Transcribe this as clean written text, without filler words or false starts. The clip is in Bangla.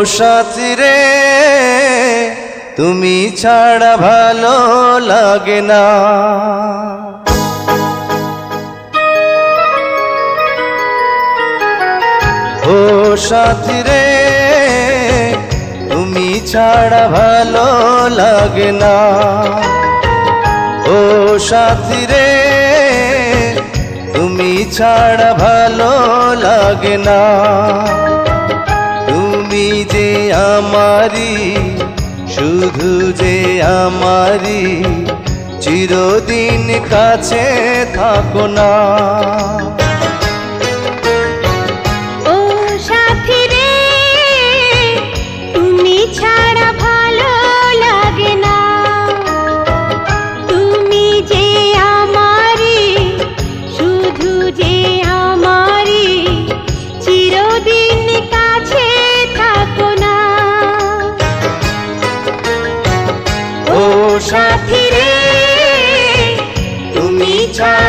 সাথী রে তুমি ছাড়া ভালো লাগে না। ও সাথী রে তুমি ছাড়া ভালো লাগে না। ও সাথী রে তুমি ছাড়া ভালো লাগে না। তুমি যে আমারি, শুধু যে আমারি, চিরদিন কাছে থাকো না। ও সাথী রে তুমি ছাড়া ভালো লাগে না। তুমি যে আমারি, শুধু যে আমারি, চিরদিন কাছে থাকো না। ও সাথী রে তুমি ছাড়া